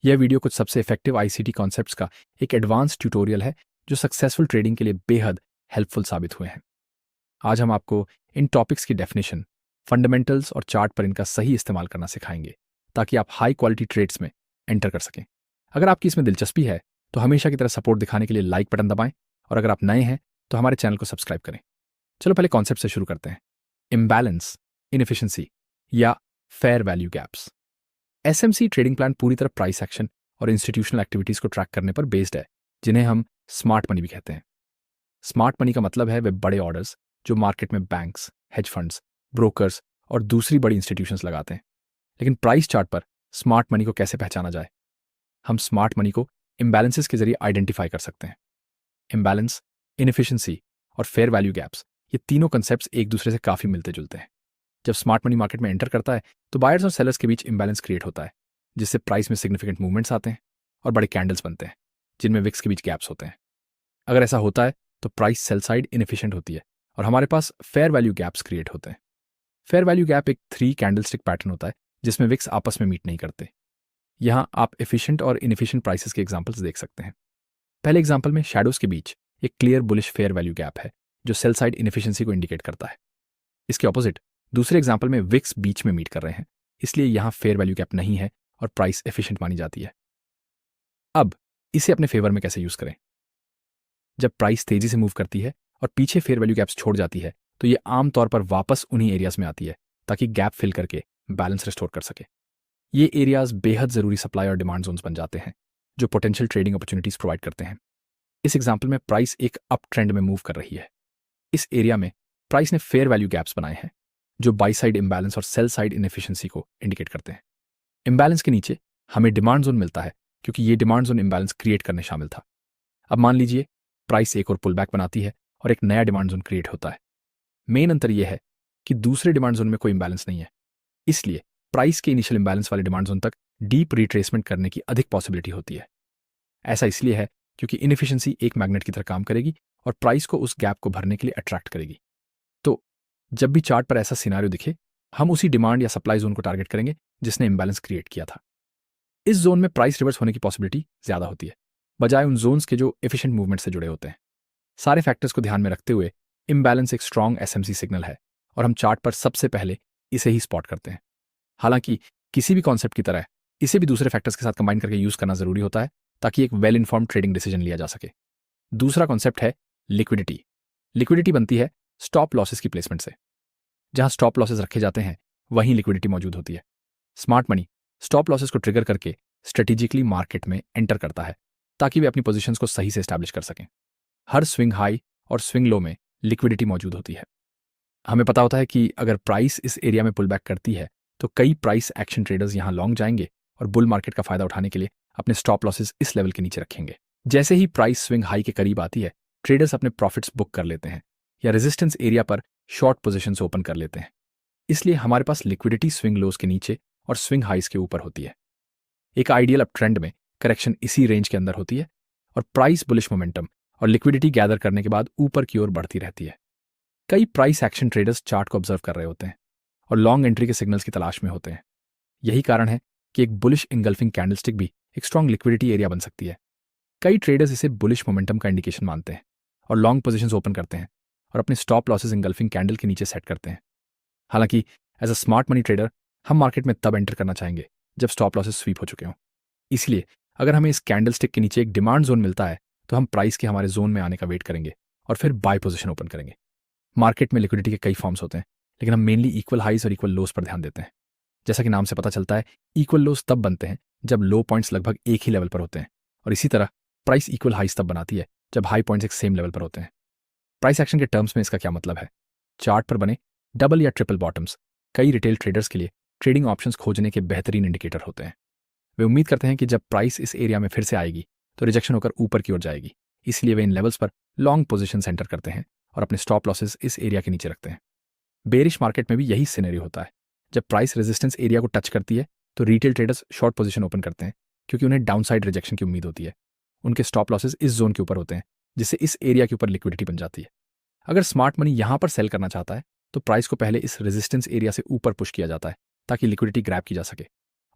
यह वीडियो कुछ सबसे इफेक्टिव आईसीटी कॉन्सेप्ट्स का एक एडवांस ट्यूटोरियल है जो सक्सेसफुल ट्रेडिंग के लिए बेहद हेल्पफुल साबित हुए हैं। आज हम आपको इन टॉपिक्स की डेफिनेशन, फंडामेंटल्स और चार्ट पर इनका सही इस्तेमाल करना सिखाएंगे ताकि आप हाई क्वालिटी ट्रेड्स में एंटर कर सकें। अगर आपकी इसमें दिलचस्पी है तो हमेशा की तरह सपोर्ट दिखाने के लिए लाइक बटन दबाएं और अगर आप नए हैं तो हमारे चैनल को सब्सक्राइब करें। चलो पहले कॉन्सेप्ट से शुरू करते हैं। इम्बैलेंस, इनएफिशिएंसी या fair value gaps. SMC trading plan पूरी तरह प्राइस एक्शन और इंस्टीट्यूशनल एक्टिविटीज को ट्रैक करने पर बेस्ड है, जिन्हें हम स्मार्ट मनी भी कहते हैं। स्मार्ट मनी का मतलब है वे बड़े ऑर्डर्स जो मार्केट में बैंक्स, हेज फंड्स, ब्रोकर्स और दूसरी बड़ी इंस्टीट्यूशंस लगाते हैं। लेकिन प्राइस चार्ट पर स्मार्ट मनी को कैसे पहचाना जाए? हम स्मार्ट मनी को इम्बैलेंसेस के जरिए आइडेंटिफाई कर सकते हैं। इम्बैलेंस, इनएफिशिएंसी और फेयर वैल्यू गैप्स, ये तीनों कंसेप्ट्स एक दूसरे से काफी मिलते जुलते हैं। जब स्मार्ट मनी मार्केट में एंटर करता है तो बायर्स और सेलर्स के बीच इम्बैलेंस क्रिएट होता है, जिससे प्राइस में सिग्निफिकेंट मूवमेंट्स आते हैं और बड़े कैंडल्स बनते हैं जिनमें विक्स के बीच गैप्स होते हैं। अगर ऐसा होता है तो प्राइस सेल साइड इनएफिशिएंट होती है और हमारे पास फेयर वैल्यू गैप्स क्रिएट होते हैं। फेयर वैल्यू गैप एक 3 कैंडलस्टिक पैटर्न होता है जिसमें विक्स आपस में मीट नहीं करते। यहाँ आप एफिशिएंट और इनएफिशिएंट प्राइसेस के एग्जांपल्स देख सकते हैं। पहले एग्जांपल में शैडोज के बीच एक clear bullish fair value gap है जो सेल साइड इनएफिशिएंसी को इंडिकेट करता है। इसके ऑपोजिट दूसरे एग्जांपल में विक्स बीच में मीट कर रहे हैं, इसलिए यहां फेयर वैल्यू गैप नहीं है और प्राइस एफिशिएंट मानी जाती है। अब इसे अपने फेवर में कैसे यूज करें? जब प्राइस तेजी से मूव करती है और पीछे फेयर वैल्यू गैप्स छोड़ जाती है तो ये आमतौर पर वापस उन्हीं एरियाज में आती है ताकि गैप फिल करके बैलेंस रिस्टोर कर सके। ये एरियाज बेहद जरूरी सप्लाई और डिमांड जोन्स बन जाते हैं जो पोटेंशियल ट्रेडिंग अपॉर्चुनिटीज प्रोवाइड करते हैं। इस एग्जाम्पल में प्राइस एक अप ट्रेंड में मूव कर रही है। इस एरिया में प्राइस ने फेयर वैल्यू गैप्स बनाए हैं जो बाई साइड इम्बैलेंस और सेल साइड इनएफिशिएंसी को इंडिकेट करते हैं। इम्बैलेंस के नीचे हमें डिमांड जोन मिलता है क्योंकि ये डिमांड जोन इम्बैलेंस क्रिएट करने शामिल था। अब मान लीजिए प्राइस एक और पुल बैक बनाती है और एक नया डिमांड जोन क्रिएट होता है। मेन अंतर यह है कि दूसरे डिमांड जोन में कोई इम्बैलेंस नहीं है, इसलिए प्राइस के इनिशियल इम्बैलेंस वाले डिमांड जोन तक डीप रिट्रेसमेंट करने की अधिक पॉसिबिलिटी होती है। ऐसा इसलिए है क्योंकि इनएफिशिएंसी एक मैग्नेट की तरह काम करेगी और प्राइस को उस गैप को भरने के लिए अट्रैक्ट करेगी। तो जब भी चार्ट पर ऐसा सिनारियो दिखे, हम उसी डिमांड या सप्लाई जोन को टारगेट करेंगे जिसने इम्बैलेंस क्रिएट किया था। इस जोन में प्राइस रिवर्स होने की पॉसिबिलिटी ज्यादा होती है, बजाय उन जोन्स के जो एफिशिएंट मूवमेंट से जुड़े होते हैं। सारे फैक्टर्स को ध्यान में रखते हुए इम्बैलेंस एक स्ट्रॉन्ग एसएमसी सिग्नल है और हम चार्ट पर सबसे पहले इसे ही स्पॉट करते हैं। हालांकि किसी भी कॉन्सेप्ट की तरह इसे भी दूसरे फैक्टर्स के साथ कंबाइन करके यूज करना जरूरी होता है ताकि एक वेल इन्फॉर्म्ड ट्रेडिंग डिसीजन लिया जा सके। दूसरा कॉन्सेप्ट है लिक्विडिटी। लिक्विडिटी बनती है स्टॉप लॉसेस की प्लेसमेंट से। जहां स्टॉप लॉसेस रखे जाते हैं वहीं लिक्विडिटी मौजूद होती है। स्मार्ट मनी स्टॉप लॉसेस को ट्रिगर करके स्ट्रेटेजिकली मार्केट में एंटर करता है ताकि वे अपनी पोजीशंस को सही से एस्टैब्लिश कर सकें। हर स्विंग हाई और स्विंग लो में लिक्विडिटी मौजूद होती है। हमें पता होता है कि अगर प्राइस इस एरिया में पुल बैक करती है तो कई प्राइस एक्शन ट्रेडर्स यहां लॉन्ग जाएंगे और बुल मार्केट का फायदा उठाने के लिए अपने स्टॉप लॉसेस इस लेवल के नीचे रखेंगे। जैसे ही प्राइस स्विंग हाई के करीब आती है, ट्रेडर्स अपने प्रॉफिट्स बुक कर लेते हैं या रेजिस्टेंस एरिया पर शॉर्ट पोजीशंस ओपन कर लेते हैं। इसलिए हमारे पास लिक्विडिटी स्विंग लोज के नीचे और स्विंग हाइस के ऊपर होती है। एक आइडियल अप ट्रेंड में करेक्शन इसी रेंज के अंदर होती है और प्राइस बुलिश मोमेंटम और लिक्विडिटी गैदर करने के बाद ऊपर की ओर बढ़ती रहती है। कई प्राइस एक्शन ट्रेडर्स चार्ट को ऑब्जर्व कर रहे होते हैं और लॉन्ग एंट्री के सिग्नल्स की तलाश में होते हैं। यही कारण है कि एक बुलिश इंगल्फिंग कैंडलस्टिक भी एक स्ट्रॉन्ग लिक्विडिटी एरिया बन सकती है। कई ट्रेडर्स इसे बुलिश मोमेंटम का इंडिकेशन मानते हैं और लॉन्ग पोजीशंस ओपन करते हैं और अपने स्टॉप लॉसेस इंगल्फिंग कैंडल के नीचे सेट करते हैं। हालांकि as a smart money trader हम मार्केट में तब एंटर करना चाहेंगे जब स्टॉप लॉसेस स्वीप हो चुके हों। इसलिए अगर हमें इस कैंडलस्टिक के नीचे एक डिमांड जोन मिलता है तो हम प्राइस के हमारे जोन में आने का वेट करेंगे और फिर बाय पोजीशन ओपन करेंगे। मार्केट में लिक्विडिटी के कई फॉर्म्स होते हैं, लेकिन हम मेनली इक्वल हाइज और इक्वल लोस पर ध्यान देते हैं। जैसा कि नाम से पता चलता है, इक्वल लोस तब बनते हैं जब लो पॉइंट्स लगभग एक ही लेवल पर होते हैं और इसी तरह प्राइस इक्वल हाइज तब बनाती है जब हाई पॉइंट्स एक सेम लेवल पर होते हैं। प्राइस एक्शन के टर्म्स में इसका क्या मतलब है? चार्ट पर बने डबल या ट्रिपल बॉटम्स कई रिटेल ट्रेडर्स के लिए ट्रेडिंग ऑप्शंस खोजने के बेहतरीन इंडिकेटर होते हैं। वे उम्मीद करते हैं कि जब प्राइस इस एरिया में फिर से आएगी तो रिजेक्शन होकर ऊपर की ओर जाएगी, इसलिए वे इन लेवल्स पर लॉन्ग पोजीशन एंटर करते हैं और अपने स्टॉप लॉसेस इस एरिया के नीचे रखते हैं। बेरिश मार्केट में भी यही सिनेरियो होता है। जब प्राइस रेजिस्टेंस एरिया को टच करती है तो retail traders short position open करते हैं क्योंकि उन्हें डाउनसाइड रिजेक्शन की उम्मीद होती है। उनके स्टॉप लॉसेस इस जोन के ऊपर होते हैं जिससे इस एरिया के ऊपर लिक्विडिटी बन जाती है। अगर स्मार्ट मनी यहां पर सेल करना चाहता है तो प्राइस को पहले इस रेजिस्टेंस एरिया से ऊपर पुश किया जाता है ताकि लिक्विडिटी ग्रैब की जा सके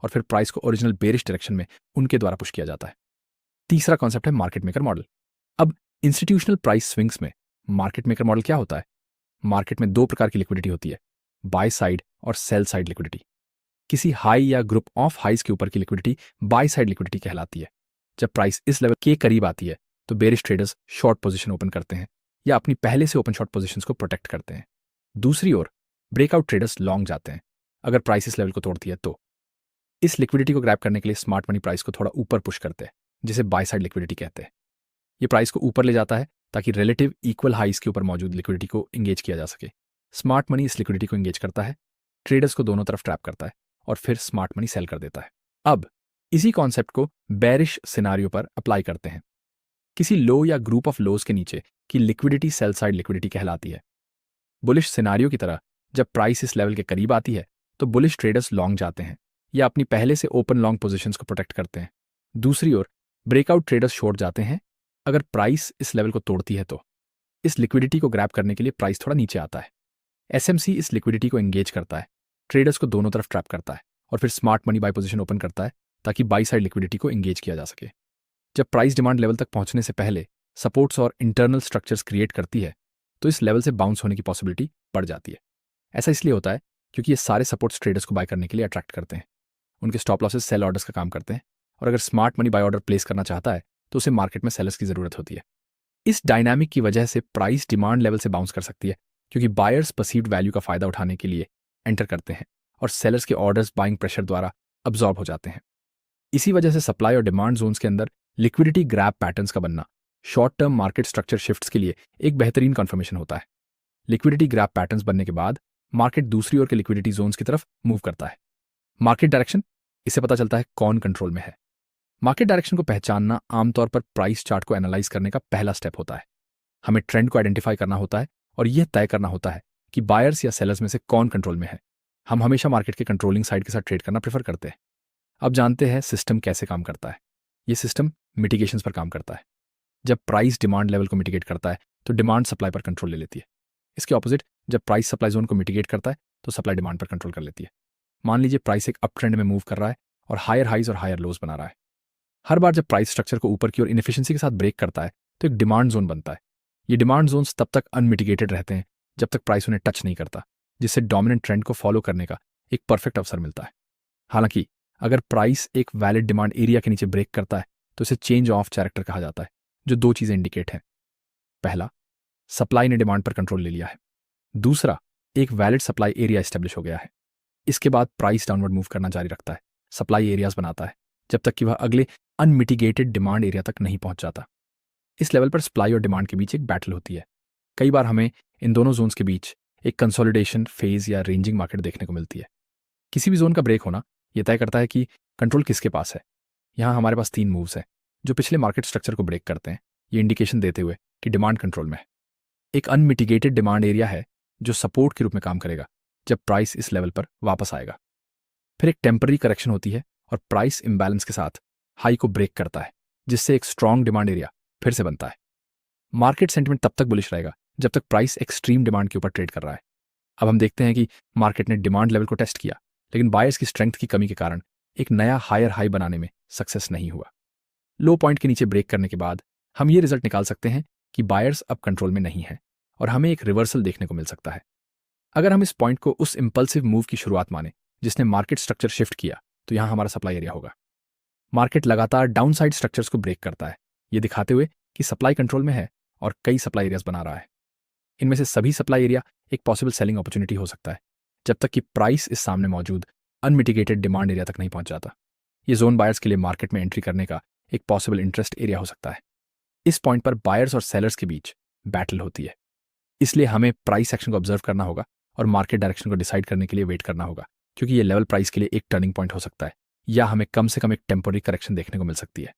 और फिर प्राइस को ओरिजिनल बेरिश डायरेक्शन में उनके द्वारा पुश किया जाता है। तीसरा कॉन्सेप्ट है मार्केट मेकर मॉडल। अब इंस्टीट्यूशनल प्राइस स्विंग्स में मार्केट मेकर मॉडल क्या होता है? मार्केट में दो प्रकार की लिक्विडिटी होती है, बाय साइड और सेल साइड लिक्विडिटी। किसी हाई या ग्रुप ऑफ हाइज के ऊपर की लिक्विडिटी बाय साइड लिक्विडिटी कहलाती है। जब प्राइस इस लेवल के करीब आती है तो bearish traders short position open करते हैं या अपनी पहले से ओपन शॉर्ट पोजीशंस को प्रोटेक्ट करते हैं। दूसरी ओर ब्रेकआउट ट्रेडर्स लॉन्ग जाते हैं अगर प्राइस इस लेवल को तोड़ती है तो। इस लिक्विडिटी को ग्रैब करने के लिए स्मार्ट मनी प्राइस को थोड़ा ऊपर पुश करते हैं, जिसे बाय साइड लिक्विडिटी कहते हैं। ये प्राइस को ऊपर ले जाता है ताकि रिलेटिव इक्वल हाइज के ऊपर मौजूद लिक्विडिटी को एंगेज किया जा सके। स्मार्ट मनी इस लिक्विडिटी को एंगेज करता है, ट्रेडर्स को दोनों तरफ ट्रैप करता है और फिर स्मार्ट मनी सेल कर देता है। अब इसी कॉन्सेप्ट को बेरिश सिनारियो पर अप्लाई करते हैं। किसी लो या ग्रुप ऑफ लोज के नीचे की लिक्विडिटी सेल साइड लिक्विडिटी कहलाती है। बुलिश सिनारियो की तरह जब प्राइस इस लेवल के करीब आती है तो बुलिश ट्रेडर्स लॉन्ग जाते हैं या अपनी पहले से ओपन लॉन्ग पोजीशंस को प्रोटेक्ट करते हैं। दूसरी ओर ब्रेकआउट ट्रेडर्स शॉर्ट जाते हैं अगर प्राइस इस लेवल को तोड़ती है तो। इस लिक्विडिटी को ग्रैब करने के लिए प्राइस थोड़ा नीचे आता है। एसएमसी इस लिक्विडिटी को एंगेज करता है, ट्रेडर्स को दोनों तरफ ट्रैप करता है और फिर smart money by position open करता है ताकि बाई साइड लिक्विडिटी को एंगेज किया जा सके। जब प्राइस डिमांड लेवल तक पहुंचने से पहले सपोर्ट्स और इंटरनल स्ट्रक्चर्स क्रिएट करती है तो इस लेवल से बाउंस होने की पॉसिबिलिटी बढ़ जाती है। ऐसा इसलिए होता है क्योंकि ये सारे सपोर्ट्स ट्रेडर्स को बाय करने के लिए अट्रैक्ट करते हैं। उनके स्टॉप लॉसेस सेल ऑर्डर्स का काम करते हैं और अगर smart money by order place करना चाहता है तो उसे मार्केट में सेलर्स की जरूरत होती है। इस डायनामिक की वजह से प्राइस डिमांड लेवल से बाउंस कर सकती है क्योंकि बायर्स परसीव्ड वैल्यू का फायदा उठाने के लिए एंटर करते हैं और सेलर्स के ऑर्डर्स बाइंग प्रेशर द्वारा अब्जॉर्ब हो जाते हैं। इसी वजह से सप्लाई और डिमांड जोन्स के अंदर लिक्विडिटी ग्रैब पैटर्न्स का बनना short term market structure shifts के लिए एक बेहतरीन कन्फर्मेशन होता है। लिक्विडिटी ग्रैब पैटर्न्स बनने के बाद मार्केट दूसरी ओर के लिक्विडिटी जोन्स की तरफ मूव करता है। मार्केट डायरेक्शन, इससे पता चलता है कौन कंट्रोल में है। मार्केट डायरेक्शन को पहचानना आमतौर पर प्राइस चार्ट को एनालाइज करने का पहला स्टेप होता है। हमें ट्रेंड को आइडेंटिफाई करना होता है और यह तय करना होता है कि बायर्स या सेलर्स में से कौन कंट्रोल में है। हम हमेशा मार्केट के कंट्रोलिंग साइड के साथ ट्रेड करना प्रेफर करते हैं। अब जानते हैं सिस्टम कैसे काम करता है। यह सिस्टम मिटिगेशंस पर काम करता है। जब प्राइस डिमांड लेवल को मिटिगेट करता है तो डिमांड सप्लाई पर कंट्रोल ले लेती है। इसके ऑपोजिट जब प्राइस सप्लाई जोन को मिटिगेट करता है तो सप्लाई डिमांड पर कंट्रोल कर लेती है। मान लीजिए प्राइस एक अप ट्रेंड में मूव कर रहा है और हायर हाइज और हायर लोज बना रहा है। हर बार जब प्राइस स्ट्रक्चर को ऊपर की ओर इनएफिशिएंसी के साथ ब्रेक करता है तो एक डिमांड जोन बनता है। ये डिमांड जोन्स तब तक अनमिटिगेटेड रहते हैं जब तक प्राइस उन्हें टच नहीं करता, जिससे डोमिनेंट ट्रेंड को फॉलो करने का एक परफेक्ट अवसर मिलता है। हालांकि अगर प्राइस एक वैलिड डिमांड एरिया के नीचे ब्रेक करता है तो इसे चेंज ऑफ कैरेक्टर कहा जाता है, जो दो चीजें इंडिकेट हैं। पहला, सप्लाई ने डिमांड पर कंट्रोल ले लिया है। दूसरा, एक वैलिड सप्लाई एरिया एस्टेब्लिश हो गया है। इसके बाद प्राइस डाउनवर्ड मूव करना जारी रखता है, सप्लाई एरियाज बनाता है जब तक कि वह अगले अनमिटिगेटेड डिमांड एरिया तक नहीं पहुंच जाता। इस लेवल पर सप्लाई और डिमांड के बीच एक बैटल होती है। कई बार हमें इन दोनों जोन्स के बीच एक कंसोलिडेशन फेज या रेंजिंग मार्केट देखने को मिलती है। किसी भी जोन का ब्रेक होना यह तय करता है कि कंट्रोल किसके पास है। यहाँ हमारे पास 3 मूव्स हैं जो पिछले मार्केट स्ट्रक्चर को ब्रेक करते हैं, ये इंडिकेशन देते हुए कि डिमांड कंट्रोल में है। एक अनमिटिगेटेड डिमांड एरिया है जो सपोर्ट के रूप में काम करेगा जब प्राइस इस लेवल पर वापस आएगा। फिर एक टेम्पररी करेक्शन होती है और प्राइस इम्बैलेंस के साथ हाई को ब्रेक करता है, जिससे एक स्ट्रॉन्ग डिमांड एरिया फिर से बनता है। मार्केट सेंटिमेंट तब तक बुलिश रहेगा जब तक प्राइस एक्सट्रीम डिमांड के ऊपर ट्रेड कर रहा है। अब हम देखते हैं कि मार्केट ने डिमांड लेवल को टेस्ट किया, लेकिन बायर्स की स्ट्रेंथ की कमी के कारण एक नया हायर हाई बनाने में सक्सेस नहीं हुआ। लो पॉइंट के नीचे ब्रेक करने के बाद हम ये रिजल्ट निकाल सकते हैं कि बायर्स अब कंट्रोल में नहीं है और हमें एक रिवर्सल देखने को मिल सकता है। अगर हम इस पॉइंट को उस इंपल्सिव मूव की शुरुआत माने जिसने मार्केट स्ट्रक्चर शिफ्ट किया, तो यहां हमारा सप्लाई एरिया होगा। मार्केट लगातार डाउनसाइड स्ट्रक्चर्स को ब्रेक करता है, ये दिखाते हुए कि सप्लाई कंट्रोल में है और कई सप्लाई एरियाज बना रहा है। इनमें से सभी सप्लाई एरिया एक पॉसिबल सेलिंग अपॉर्चुनिटी हो सकता है जब तक कि प्राइस इस सामने मौजूद अनमिटिगेटेड डिमांड एरिया तक नहीं पहुंच जाता। ये जोन बायर्स के लिए मार्केट में एंट्री करने का एक पॉसिबल इंटरेस्ट एरिया हो सकता है। इस पॉइंट पर बायर्स और सेलर्स के बीच बैटल होती है, इसलिए हमें प्राइस एक्शन को ऑब्जर्व करना होगा और मार्केट डायरेक्शन को डिसाइड करने के लिए वेट करना होगा, क्योंकि ये लेवल प्राइस के लिए एक टर्निंग पॉइंट हो सकता है या हमें कम से कम एक टेम्पोररी करेक्शन देखने को मिल सकती है।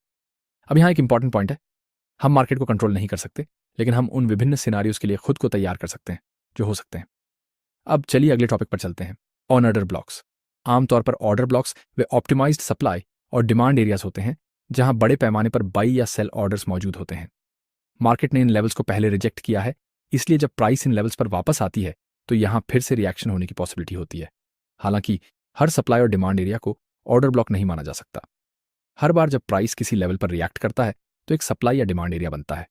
अब यहाँ एक इंपॉर्टेंट पॉइंट है, हम मार्केट को कंट्रोल नहीं कर सकते, लेकिन हम उन विभिन्न सिनारियोज के लिए खुद को तैयार कर सकते हैं जो हो सकते हैं। अब चलिए अगले टॉपिक पर चलते हैं, ऑन ऑर्डर ब्लॉक्स। आमतौर पर ऑर्डर ब्लॉक्स वे ऑप्टिमाइज्ड सप्लाई और डिमांड एरियाज होते हैं जहां बड़े पैमाने पर बाई या सेल ऑर्डर्स मौजूद होते हैं। मार्केट ने इन लेवल्स को पहले रिजेक्ट किया है, इसलिए जब प्राइस इन लेवल्स पर वापस आती है तो यहां फिर से रिएक्शन होने की पॉसिबिलिटी होती है। हालांकि हर सप्लाई और डिमांड एरिया को ऑर्डर ब्लॉक नहीं माना जा सकता। हर बार जब प्राइस किसी लेवल पर रिएक्ट करता है तो एक सप्लाई या डिमांड एरिया बनता है।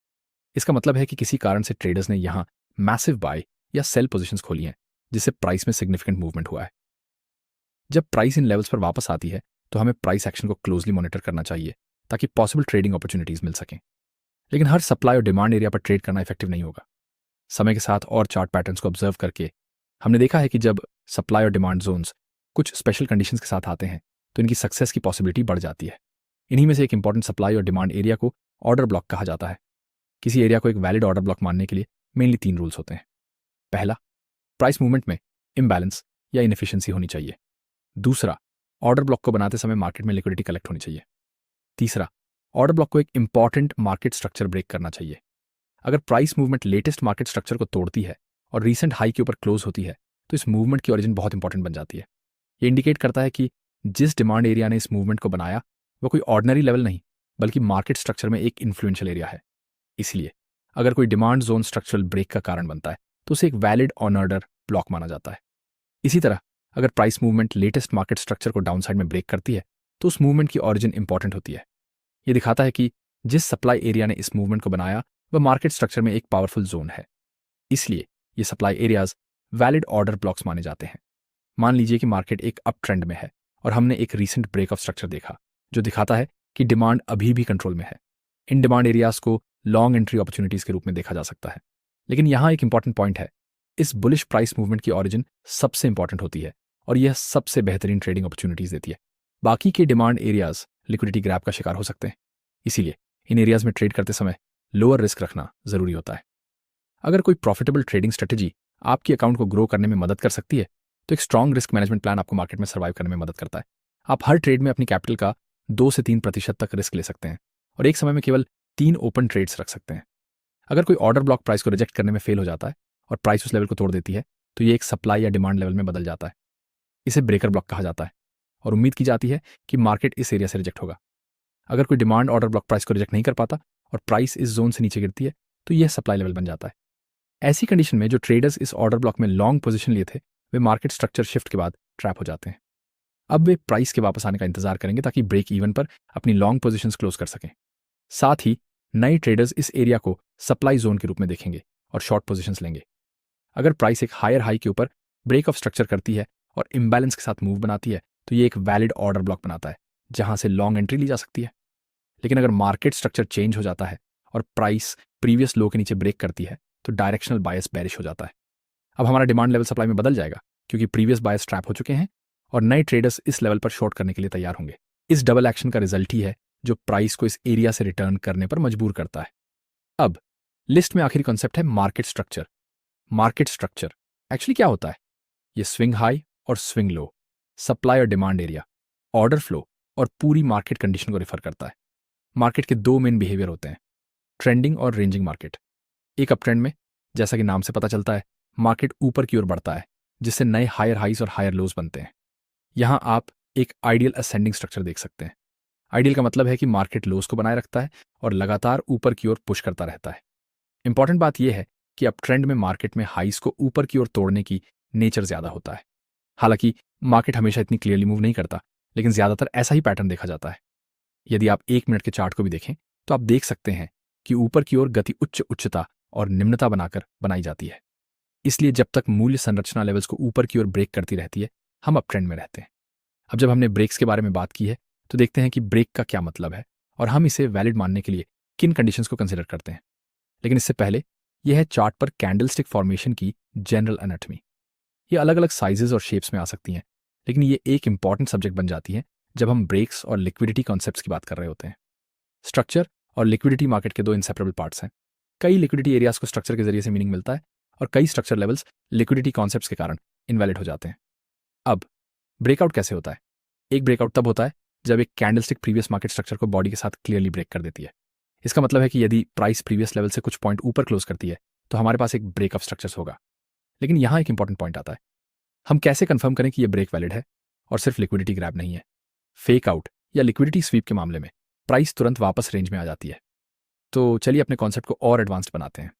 इसका मतलब है कि किसी कारण से ट्रेडर्स ने यहाँ मैसिव बाय या सेल पोजीशंस खोली हैं, जिससे प्राइस में सिग्निफिकेंट मूवमेंट हुआ है। जब प्राइस इन लेवल्स पर वापस आती है तो हमें प्राइस एक्शन को क्लोजली मॉनिटर करना चाहिए ताकि पॉसिबल ट्रेडिंग अपॉर्चुनिटीज मिल सकें। लेकिन हर सप्लाई और डिमांड एरिया पर ट्रेड करना इफेक्टिव नहीं होगा। समय के साथ और चार्ट पैटर्न्स को ऑब्जर्व करके हमने देखा है कि जब सप्लाई और डिमांड जोन्स कुछ स्पेशल कंडीशंस के साथ आते हैं तो इनकी सक्सेस की पॉसिबिलिटी बढ़ जाती है। इन्हीं में से एक इंपॉर्टेंट सप्लाई और डिमांड एरिया को ऑर्डर ब्लॉक कहा जाता है। किसी एरिया को एक वैलिड ऑर्डर ब्लॉक मानने के लिए मेनली 3 रूल्स होते हैं। पहला, प्राइस मूवमेंट में इम्बैलेंस या इनएफिशिएंसी होनी चाहिए। दूसरा, ऑर्डर ब्लॉक को बनाते समय मार्केट में लिक्विडिटी कलेक्ट होनी चाहिए। तीसरा, ऑर्डर ब्लॉक को एक इंपॉर्टेंट मार्केट स्ट्रक्चर ब्रेक करना चाहिए। अगर price movement latest market structure को तोड़ती है और रीसेंट हाई के ऊपर क्लोज होती है तो इस मूवमेंट की ओरिजिन बहुत इंपॉर्टेंट बन जाती है। ये इंडिकेट करता है कि जिस डिमांड एरिया ने इस मूवमेंट को बनाया वो कोई ऑर्डिनरी लेवल नहीं बल्कि मार्केट स्ट्रक्चर में एक इन्फ्लुएंशियल एरिया है। इसलिए अगर कोई डिमांड जोन स्ट्रक्चरल ब्रेक का कारण बनता है तो उसे एक वैलिड ऑन ऑर्डर ब्लॉक माना जाता है। इसी तरह अगर price movement latest market structure को डाउनसाइड में ब्रेक करती है तो उस मूवमेंट की ऑरिजिन इंपॉर्टेंट होती है। ये दिखाता है कि जिस सप्लाई एरिया ने इस मूवमेंट को बनाया वह मार्केट स्ट्रक्चर में एक पावरफुल जोन है। इसलिए ये supply areas valid order blocks माने जाते हैं। मान लीजिए कि मार्केट एक अप ट्रेंड में है और हमने एक रीसेंट ब्रेक ऑफ स्ट्रक्चर देखा जो दिखाता है कि डिमांड अभी भी कंट्रोल में है। इन डिमांड एरियाज को लॉन्ग एंट्री अपॉर्चुनिटीज के रूप में देखा जा सकता है। लेकिन यहाँ एक इंपॉर्टेंट पॉइंट है, इस बुलिश प्राइस मूवमेंट की ऑरिजिन सबसे इंपॉर्टेंट होती है और यह सबसे बेहतरीन ट्रेडिंग अपॉर्चुनिटीज देती है। बाकी के डिमांड एरियाज लिक्विडिटी ग्रैब का शिकार हो सकते हैं। इसीलिए इन एरियाज में ट्रेड करते समय लोअर रिस्क रखना जरूरी होता है। अगर कोई प्रॉफिटेबल ट्रेडिंग स्ट्रेटेजी आपकी अकाउंट को ग्रो करने में मदद कर सकती है तो एक स्ट्रॉन्ग रिस्क मैनेजमेंट प्लान आपको मार्केट में सर्वाइव करने में मदद करता है। आप हर ट्रेड में अपनी कैपिटल का 2 से 3% तक रिस्क ले सकते हैं और एक समय में केवल 3 ओपन ट्रेड्स रख सकते हैं। अगर कोई ऑर्डर ब्लॉक प्राइस को रिजेक्ट करने में फेल हो जाता है और प्राइस उस लेवल को तोड़ देती है तो ये एक सप्लाई या डिमांड लेवल में बदल जाता है। इसे ब्रेकर ब्लॉक कहा जाता है और उम्मीद की जाती है कि मार्केट इस एरिया से रिजेक्ट होगा। अगर कोई डिमांड ऑर्डर ब्लॉक प्राइस को रिजेक्ट नहीं कर पाता और प्राइस इस जोन से नीचे गिरती है तो यह सप्लाई लेवल बन जाता है। ऐसी कंडीशन में जो ट्रेडर्स इस ऑर्डर ब्लॉक में लॉन्ग पोजीशन लिए थे वे मार्केट स्ट्रक्चर शिफ्ट के बाद ट्रैप हो जाते हैं। अब वे प्राइस के वापस आने का इंतजार करेंगे ताकि ब्रेक इवन पर अपनी लॉन्ग पोजीशंस क्लोज कर सकें। साथ ही नए ट्रेडर्स इस एरिया को सप्लाई जोन के रूप में देखेंगे और शॉर्ट पोजीशंस लेंगे। अगर प्राइस एक हायर हाई के ऊपर ब्रेक ऑफ स्ट्रक्चर करती है और इम्बैलेंस के साथ मूव बनाती है तो ये एक वैलिड ऑर्डर ब्लॉक बनाता है जहां से लॉन्ग एंट्री ली जा सकती है। लेकिन अगर मार्केट स्ट्रक्चर चेंज हो जाता है और प्राइस प्रीवियस लो के नीचे ब्रेक करती है तो डायरेक्शनल बायस बेरिश हो जाता है। अब हमारा डिमांड लेवल सप्लाई में बदल जाएगा क्योंकि प्रीवियस बायस ट्रैप हो चुके हैं और नए ट्रेडर्स इस लेवल पर शॉर्ट करने के लिए तैयार होंगे। इस डबल एक्शन का रिजल्ट ही है जो प्राइस को इस एरिया से रिटर्न करने पर मजबूर करता है। अब लिस्ट में आखिरी कॉन्सेप्ट है market structure. Market structure actually क्या होता है? ये स्विंग हाई और स्विंग लो, सप्लाई और डिमांड एरिया, ऑर्डर फ्लो और पूरी मार्केट कंडीशन को रिफर करता है। मार्केट के 2 मेन बिहेवियर होते हैं, ट्रेंडिंग और रेंजिंग मार्केट। एक अप ट्रेंड में, जैसा कि नाम से पता चलता है, मार्केट ऊपर की ओर बढ़ता है जिससे नए हायर हाइज और हायर लोज बनते हैं। यहां आप एक आइडियल असेंडिंग स्ट्रक्चर देख सकते हैं। आइडियल का मतलब है कि मार्केट लोज को बनाए रखता है और लगातार ऊपर की ओर पुश करता रहता है। इंपॉर्टेंट बात यह है कि अप ट्रेंड में मार्केट में हाइज को ऊपर की ओर तोड़ने की नेचर ज्यादा होता है। हालांकि मार्केट हमेशा इतनी क्लियरली मूव नहीं करता, लेकिन ज्यादातर ऐसा ही पैटर्न देखा जाता है। यदि आप 1 मिनट के चार्ट को भी देखें तो आप देख सकते हैं कि ऊपर की ओर गति उच्चता और निम्नता बनाकर बनाई जाती है। इसलिए जब तक मूल्य संरचना लेवल्स को ऊपर की ओर ब्रेक करती रहती है हम अप ट्रेंड में रहते हैं। अब जब हमने ब्रेक्स के बारे में बात की है तो देखते हैं कि ब्रेक का क्या मतलब है और हम इसे वैलिड मानने के लिए किन कंडीशंस को कंसिडर करते हैं। लेकिन इससे पहले यह है चार्ट पर कैंडलस्टिक फॉर्मेशन की जनरल एनाटॉमी। ये अलग अलग साइजेस और शेप्स में आ सकती हैं, लेकिन ये एक इंपॉर्टेंट सब्जेक्ट बन जाती है जब हम ब्रेक्स और लिक्विडिटी कॉन्सेप्ट्स की बात कर रहे होते हैं। स्ट्रक्चर और लिक्विडिटी मार्केट के 2 इंसेपरेबल पार्ट्स हैं। कई लिक्विडिटी एरियाज को स्ट्रक्चर के जरिए से मीनिंग मिलता है और कई स्ट्रक्चर लेवल्स लिक्विडिटी कॉन्सेप्ट्स के कारण इनवैलिड हो जाते हैं। अब ब्रेकआउट कैसे होता है? एक ब्रेकआउट तब होता है जब एक कैंडलस्टिक प्रीवियस मार्केट स्ट्रक्चर को बॉडी के साथ क्लियरली ब्रेक कर देती है। इसका मतलब है कि यदि प्राइस प्रीवियस लेवल से कुछ पॉइंट ऊपर क्लोज करती है तो हमारे पास एक ब्रेक ऑफ स्ट्रक्चर्स होगा। लेकिन यहां एक इंपॉर्टेंट पॉइंट आता है, हम कैसे कंफर्म करें कि यह ब्रेक वैलिड है और सिर्फ लिक्विडिटी ग्रैब नहीं है? फेक आउट या लिक्विडिटी स्वीप के मामले में प्राइस तुरंत वापस रेंज में आ जाती है। तो चलिए अपने कॉन्सेप्ट को और एडवांस्ड बनाते हैं।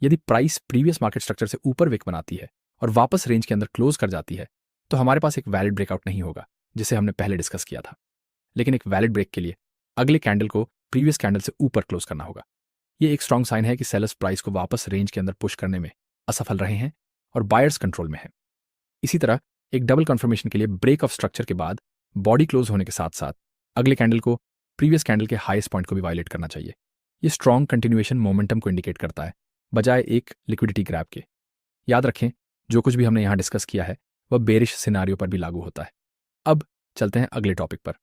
यदि प्राइस प्रीवियस मार्केट स्ट्रक्चर से ऊपर विक बनाती है और वापस रेंज के अंदर क्लोज कर जाती है तो हमारे पास एक वैलिड ब्रेकआउट नहीं होगा, जिसे हमने पहले डिस्कस किया था। लेकिन एक वैलिड ब्रेक के लिए अगले कैंडल को प्रीवियस कैंडल से ऊपर क्लोज करना होगा। ये एक स्ट्रॉन्ग साइन है कि सेलर्स प्राइस को वापस रेंज के अंदर पुश करने में असफल रहे हैं और बायर्स कंट्रोल में है। इसी तरह एक डबल कंफर्मेशन के लिए ब्रेक ऑफ स्ट्रक्चर के बाद बॉडी क्लोज होने के साथ साथ अगले कैंडल को प्रीवियस कैंडल के हाईएस्ट पॉइंट को भी वायलेट करना चाहिए। ये स्ट्रॉन्ग कंटिन्यूएशन मोमेंटम को इंडिकेट करता है, बजाय एक लिक्विडिटी ग्रैब के। याद रखें, जो कुछ भी हमने यहाँ डिस्कस किया है वह बेरिश सिनारियो पर भी लागू होता है। अब चलते हैं अगले टॉपिक पर,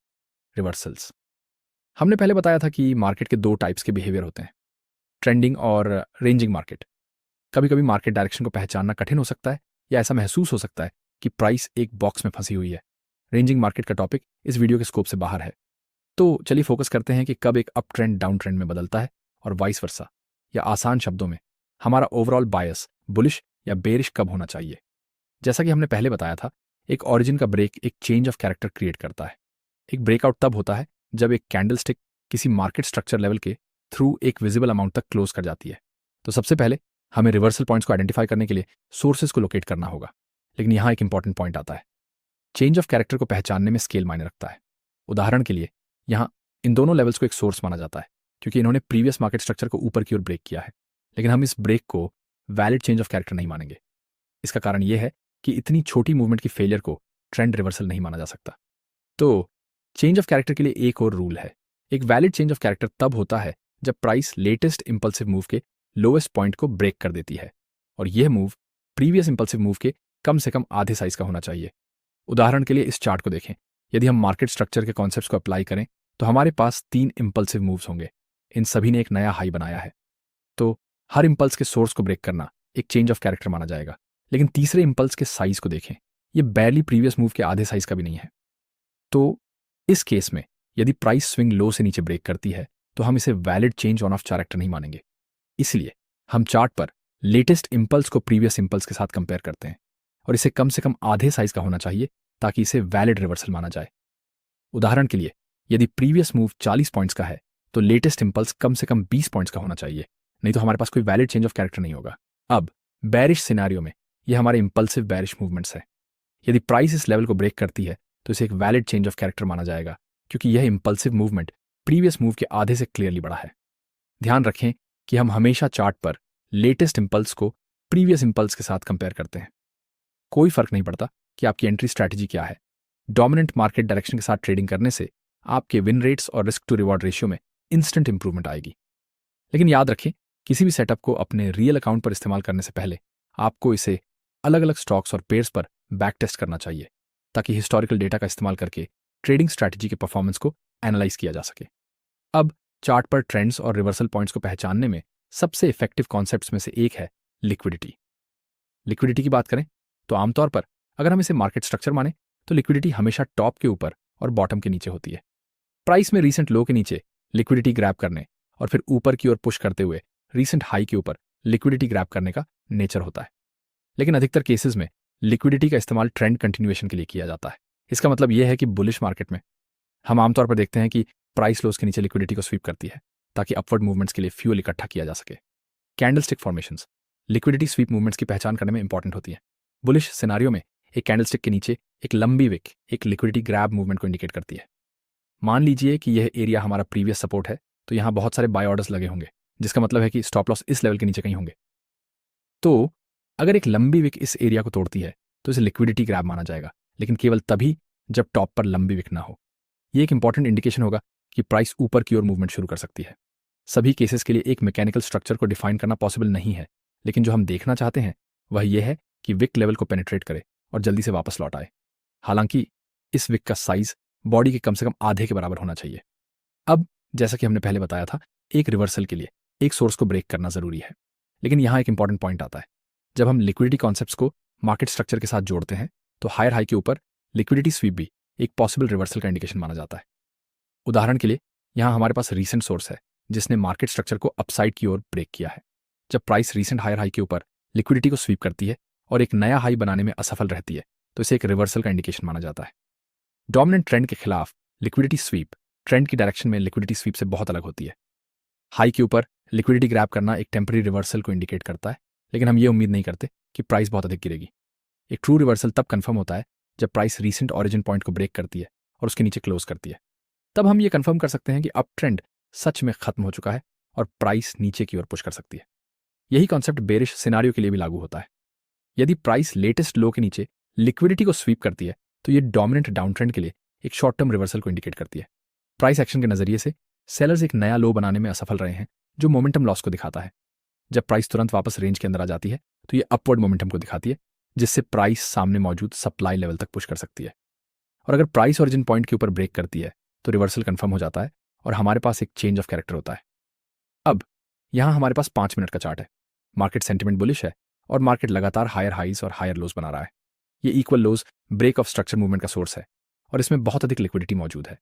रिवर्सल्स। हमने पहले बताया था कि मार्केट के दो टाइप्स के बिहेवियर होते हैं, ट्रेंडिंग और रेंजिंग मार्केट। कभी कभी मार्केट डायरेक्शन को पहचानना कठिन हो सकता है या ऐसा महसूस हो सकता है कि प्राइस एक बॉक्स में फंसी हुई है। रेंजिंग मार्केट का टॉपिक इस वीडियो के स्कोप से बाहर है, तो चलिए फोकस करते हैं कि कब एक अप ट्रेंड डाउन ट्रेंड में बदलता है और वाइस वर्सा, या आसान शब्दों में हमारा ओवरऑल बायस बुलिश या बेरिश कब होना चाहिए। जैसा कि हमने पहले बताया था, एक ऑरिजिन का ब्रेक एक चेंज ऑफ कैरेक्टर क्रिएट करता है। एक ब्रेकआउट तब होता है जब एक कैंडलस्टिक किसी मार्केट स्ट्रक्चर लेवल के थ्रू एक विजिबल अमाउंट तक क्लोज कर जाती है। तो सबसे पहले हमें रिवर्सल पॉइंट्स को आइडेंटिफाई करने के लिए सोर्सेज को लोकेट करना होगा। लेकिन यहाँ एक इंपॉर्टेंट पॉइंट आता है, चेंज ऑफ कैरेक्टर को पहचानने में स्केल मायने रखता है। उदाहरण के लिए यहाँ इन दोनों लेवल्स को एक सोर्स माना जाता है क्योंकि इन्होंने प्रीवियस मार्केट स्ट्रक्चर को ऊपर की ओर ब्रेक किया है, लेकिन हम इस ब्रेक को वैलिड चेंज ऑफ कैरेक्टर नहीं मानेंगे। इसका कारण यह है कि इतनी छोटी मूवमेंट की फेलियर को ट्रेंड रिवर्सल नहीं माना जा सकता। तो चेंज ऑफ कैरेक्टर के लिए एक और रूल है, एक वैलिड चेंज ऑफ कैरेक्टर तब होता है जब प्राइस लेटेस्ट इंपल्सिव मूव के लोएस्ट पॉइंट को ब्रेक कर देती है, और यह मूव प्रीवियस इंपल्सिव मूव के कम से कम आधे साइज का होना चाहिए। उदाहरण के लिए इस चार्ट को देखें, यदि हम मार्केट स्ट्रक्चर के कॉन्सेप्ट्स को अप्लाई करें तो हमारे पास 3 इंपल्सिव मूव्स होंगे। इन सभी ने एक नया हाई बनाया है, तो हर इंपल्स के सोर्स को ब्रेक करना एक चेंज ऑफ कैरेक्टर माना जाएगा। लेकिन तीसरे इंपल्स के साइज को देखें, यह बैरली प्रीवियस मूव के आधे साइज का भी नहीं है। तो इस केस में यदि प्राइस स्विंग लो से नीचे ब्रेक करती है तो हम इसे valid change on off character नहीं मानेंगे। इसलिए हम चार्ट पर लेटेस्ट इंपल्स को प्रीवियस इंपल्स के साथ कंपेयर करते हैं और इसे कम से कम आधे साइज का होना चाहिए ताकि इसे वैलिड रिवर्सल माना जाए। उदाहरण के लिए यदि प्रीवियस मूव 40 पॉइंट्स का है तो लेटेस्ट इंपल्स कम से कम 20 पॉइंट्स का होना चाहिए, नहीं तो हमारे पास कोई वैलिड चेंज ऑफ कैरेक्टर नहीं होगा। अब बैरिश सिनारियो में ये हमारे इंपल्सिव बैरिश मूवमेंट्स है। यदि प्राइस इस लेवल को ब्रेक करती है तो इसे एक वैलिड चेंज ऑफ कैरेक्टर माना जाएगा क्योंकि यह इंपल्सिव मूवमेंट प्रीवियस मूव के आधे से क्लियरली बड़ा है। ध्यान रखें कि हम हमेशा चार्ट पर लेटेस्ट इंपल्स को प्रीवियस इंपल्स के साथ कंपेयर करते हैं। कोई फर्क नहीं पड़ता कि आपकी एंट्री स्ट्रैटेजी क्या है, डोमिनेंट मार्केट डायरेक्शन के साथ ट्रेडिंग करने से आपके विन रेट्स और रिस्क टू रिवॉर्ड रेशियो में इंस्टेंट इंप्रूवमेंट आएगी। लेकिन याद रखें, किसी भी सेटअप को अपने रियल अकाउंट पर इस्तेमाल करने से पहले आपको इसे अलग अलग स्टॉक्स और पेयर्स पर बैक टेस्ट करना चाहिए ताकि हिस्टोरिकल डेटा का इस्तेमाल करके ट्रेडिंग स्ट्रैटेजी के परफॉर्मेंस को एनालाइज किया जा सके। अब चार्ट पर ट्रेंड्स और रिवर्सल पॉइंट्स को पहचानने में सबसे इफेक्टिव कॉन्सेप्ट्स में से एक है लिक्विडिटी। लिक्विडिटी की बात करें तो आमतौर पर अगर हम इसे मार्केट स्ट्रक्चर माने तो लिक्विडिटी हमेशा टॉप के ऊपर और बॉटम के नीचे होती है। प्राइस में रीसेंट लो के नीचे लिक्विडिटी ग्रैब करने और फिर ऊपर की ओर पुश करते हुए रीसेंट हाई के ऊपर लिक्विडिटी ग्रैब करने का नेचर होता है। लेकिन अधिकतर केसेस में लिक्विडिटी का इस्तेमाल ट्रेंड कंटिन्यूएशन के लिए किया जाता है। इसका मतलब यह है कि बुलिश मार्केट में हम आमतौर पर देखते हैं कि प्राइस लोस के नीचे लिक्विडिटी को स्वीप करती है ताकि अपवर्ड मूवमेंट्स के लिए फ्यूल इकट्ठा किया जा सके। Candlestick formations liquidity SVEEP movements की पहचान करने में इंपॉर्टेंट होती है। बुलिश सिनारियो में एक कैंडलस्टिक के नीचे एक लंबी विक एक लिक्विडिटी ग्रैब मूवमेंट को इंडिकेट करती है। मान लीजिए कि यह एरिया हमारा प्रीवियस सपोर्ट है, तो यहाँ बहुत सारे बाय ऑर्डर्स लगे होंगे, जिसका मतलब है कि स्टॉप लॉस इस लेवल के नीचे कहीं होंगे। तो अगर एक लंबी विक इस एरिया को तोड़ती है तो इसे लिक्विडिटी ग्रैब माना जाएगा, लेकिन केवल तभी जब टॉप पर लंबी विक ना हो। यह एक इंपॉर्टेंट इंडिकेशन होगा कि प्राइस ऊपर की ओर मूवमेंट शुरू कर सकती है। सभी केसेस के लिए एक मैकेनिकल स्ट्रक्चर को डिफाइन करना पॉसिबल नहीं है, लेकिन जो हम देखना चाहते हैं वह यह है कि विक लेवल को पेनिट्रेट करे और जल्दी से वापस लौट आए। हालांकि इस विक का साइज बॉडी के कम से कम आधे के बराबर होना चाहिए। अब जैसा कि हमने पहले बताया था, एक रिवर्सल के लिए एक सोर्स को ब्रेक करना जरूरी है, लेकिन यहाँ एक इंपॉर्टेंट पॉइंट आता है। जब हम लिक्विडिटी कॉन्सेप्ट्स को मार्केट स्ट्रक्चर के साथ जोड़ते हैं तो हायर हाई के ऊपर लिक्विडिटी स्वीप भी एक पॉसिबल रिवर्सल का इंडिकेशन माना जाता है। उदाहरण के लिए यहाँ हमारे पास रीसेंट सोर्स है जिसने मार्केट स्ट्रक्चर को अपसाइड की ओर ब्रेक किया है। जब प्राइस रीसेंट हायर हाई के ऊपर लिक्विडिटी को स्वीप करती है और एक नया हाई बनाने में असफल रहती है तो इसे एक रिवर्सल का इंडिकेशन माना जाता है। डोमिनेंट ट्रेंड के खिलाफ लिक्विडिटी स्वीप ट्रेंड की डायरेक्शन में लिक्विडिटी स्वीप से बहुत अलग होती है। हाई के ऊपर लिक्विडिटी ग्रैब करना एक टेम्पररी रिवर्सल को इंडिकेट करता है, लेकिन हम ये उम्मीद नहीं करते कि प्राइस बहुत अधिक गिरेगी। एक ट्रू रिवर्सल तब कंफर्म होता है जब प्राइस रीसेंट ऑरिजिन पॉइंट को ब्रेक करती है और उसके नीचे क्लोज करती है। तब हम ये कंफर्म कर सकते हैं कि अप ट्रेंड सच में खत्म हो चुका है और प्राइस नीचे की ओर पुश कर सकती है। यही कॉन्सेप्ट बेरिश सिनारियो के लिए भी लागू होता है। यदि प्राइस लेटेस्ट लो के नीचे लिक्विडिटी को स्वीप करती है तो ये डोमिनेंट डाउन ट्रेंड के लिए एक शॉर्ट टर्म रिवर्सल को इंडिकेट करती है। प्राइस एक्शन के नजरिए से सेलर्स एक नया लो बनाने में असफल रहे हैं, जो मोमेंटम लॉस को दिखाता है। जब प्राइस तुरंत वापस रेंज के अंदर आ जाती है तो ये अपवर्ड मोमेंटम को दिखाती है, जिससे प्राइस सामने मौजूद सप्लाई लेवल तक पुश कर सकती है। और अगर प्राइस ओरिजिन पॉइंट के ऊपर ब्रेक करती है तो रिवर्सल कंफर्म हो जाता है और हमारे पास एक चेंज ऑफ कैरेक्टर होता है। अब यहां हमारे पास 5 मिनट का चार्ट है। मार्केट सेंटिमेंट बुलिश है और मार्केट लगातार हायर हाइज और हायर लोज बना रहा है। ये equal lows break of structure movement का सोर्स है और इसमें बहुत अधिक लिक्विडिटी मौजूद है।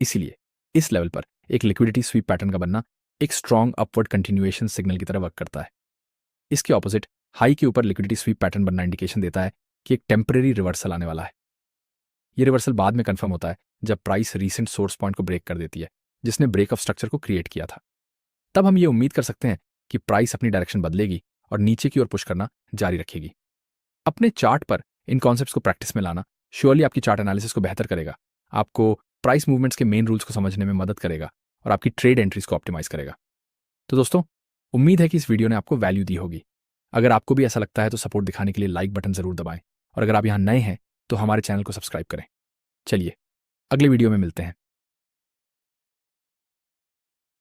इसीलिए इस लेवल पर एक लिक्विडिटी स्वीप पैटर्न का बनना एक स्ट्रॉन्ग अपवर्ड कंटिन्यूएशन सिग्नल की तरह वर्क करता है। इसके ऑपोजिट हाई के ऊपर लिक्विडिटी स्वीप पैटर्न बनना इंडिकेशन देता है कि एक टेम्परेरी रिवर्सल आने वाला है। ये रिवर्सल बाद में कंफर्म होता है जब प्राइस रीसेंट सोर्स पॉइंट को ब्रेक कर देती है, जिसने ब्रेक ऑफ स्ट्रक्चर को क्रिएट किया था। तब हम ये उम्मीद कर सकते हैं कि प्राइस अपनी डायरेक्शन बदलेगी और नीचे की ओर पुश करना जारी रखेगी। अपने चार्ट पर इन कॉन्सेप्ट्स को प्रैक्टिस में लाना श्योरली आपकी चार्ट एनालिसिस को बेहतर करेगा, आपको प्राइस मूवमेंट्स के मेन रूल्स को समझने में मदद करेगा और आपकी ट्रेड एंट्रीज को ऑप्टिमाइज करेगा। तो दोस्तों, उम्मीद है कि इस वीडियो ने आपको वैल्यू दी होगी। अगर आपको भी ऐसा लगता है तो सपोर्ट दिखाने के लिए लाइक बटन जरूर दबाएं और अगर आप यहाँ नए हैं तो हमारे चैनल को सब्सक्राइब करें। चलिए अगले वीडियो में मिलते हैं।